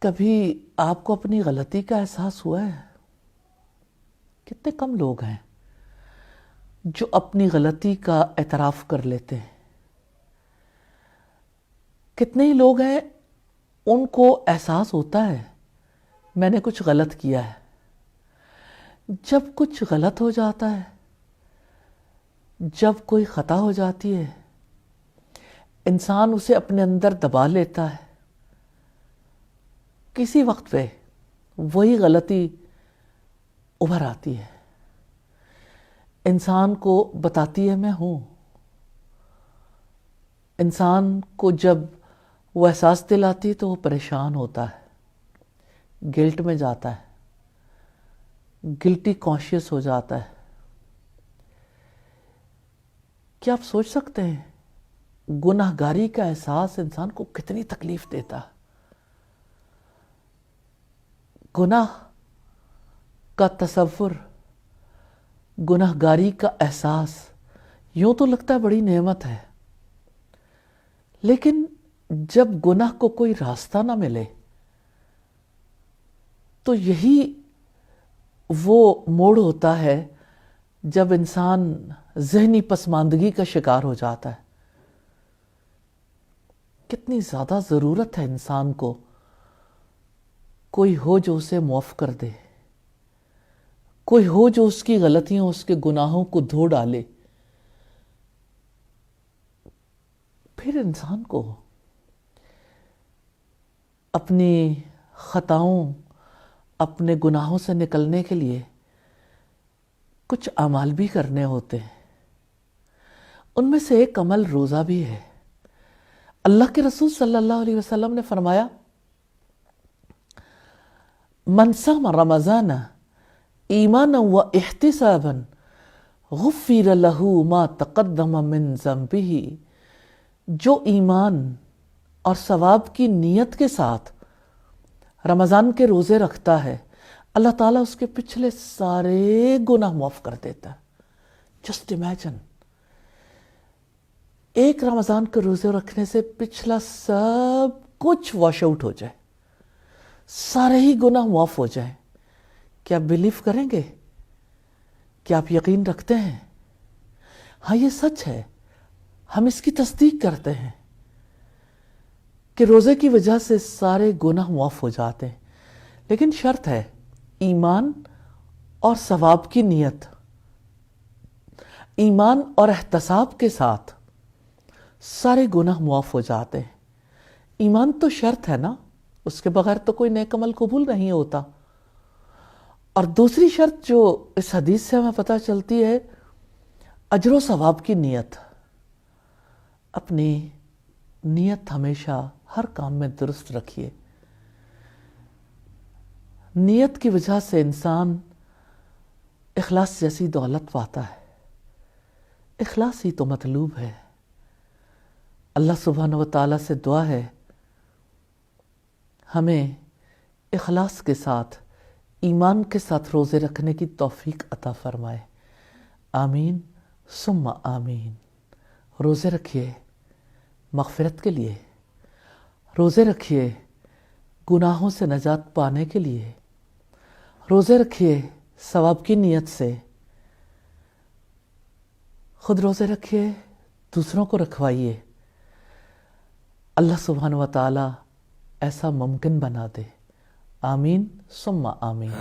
کبھی آپ کو اپنی غلطی کا احساس ہوا ہے؟ کتنے کم لوگ ہیں جو اپنی غلطی کا اعتراف کر لیتے ہیں. کتنے ہی لوگ ہیں ان کو احساس ہوتا ہے میں نے کچھ غلط کیا ہے. جب کچھ غلط ہو جاتا ہے، جب کوئی خطا ہو جاتی ہے، انسان اسے اپنے اندر دبا لیتا ہے. کسی وقت پہ وہی غلطی ابھر آتی ہے، انسان کو بتاتی ہے میں ہوں. انسان کو جب وہ احساس دلاتی ہے تو وہ پریشان ہوتا ہے، گلٹ میں جاتا ہے، گلٹی کانشیس ہو جاتا ہے. کیا آپ سوچ سکتے ہیں گناہ گاری کا احساس انسان کو کتنی تکلیف دیتا ہے؟ گناہ کا تصور، گناہ گاری کا احساس یوں تو لگتا ہے بڑی نعمت ہے، لیکن جب گناہ کو کوئی راستہ نہ ملے تو یہی وہ موڑ ہوتا ہے جب انسان ذہنی پسماندگی کا شکار ہو جاتا ہے. کتنی زیادہ ضرورت ہے انسان کو کوئی ہو جو اسے معاف کر دے، کوئی ہو جو اس کی غلطیوں، اس کے گناہوں کو دھو ڈالے. پھر انسان کو اپنی خطاؤں، اپنے گناہوں سے نکلنے کے لیے کچھ اعمال بھی کرنے ہوتے ہیں. ان میں سے ایک عمل روزہ بھی ہے. اللہ کے رسول صلی اللہ علیہ وسلم نے فرمایا من صام رمضان ایمانا و احتسابا غفر له ما تقدم من ذنبه. جو ایمان اور ثواب کی نیت کے ساتھ رمضان کے روزے رکھتا ہے، اللہ تعالیٰ اس کے پچھلے سارے گناہ معاف کر دیتا ہے. جسٹ امیجن، ایک رمضان کے روزے رکھنے سے پچھلا سب کچھ واش آؤٹ ہو جائے، سارے ہی گناہ معاف ہو جائیں. کیا آپ بلیو کریں گے؟ کیا آپ یقین رکھتے ہیں؟ ہاں، یہ سچ ہے. ہم اس کی تصدیق کرتے ہیں کہ روزے کی وجہ سے سارے گناہ معاف ہو جاتے ہیں، لیکن شرط ہے ایمان اور ثواب کی نیت، ایمان اور احتساب کے ساتھ سارے گناہ معاف ہو جاتے ہیں. ایمان تو شرط ہے نا، اس کے بغیر تو کوئی نیک عمل قبول نہیں ہوتا. اور دوسری شرط جو اس حدیث سے ہمیں پتہ چلتی ہے، اجر و ثواب کی نیت. اپنی نیت ہمیشہ ہر کام میں درست رکھیے. نیت کی وجہ سے انسان اخلاص جیسی دولت پاتا ہے. اخلاص ہی تو مطلوب ہے. اللہ سبحانہ و تعالیٰ سے دعا ہے ہمیں اخلاص کے ساتھ، ایمان کے ساتھ روزے رکھنے کی توفیق عطا فرمائے. آمین ثم آمین. روزے رکھیے مغفرت کے لیے، روزے رکھیے گناہوں سے نجات پانے کے لیے، روزے رکھیے ثواب کی نیت سے. خود روزے رکھیے، دوسروں کو رکھوائیے. اللہ سبحانہ و تعالیٰ ایسا ممکن بنا دے. آمین ثم آمین.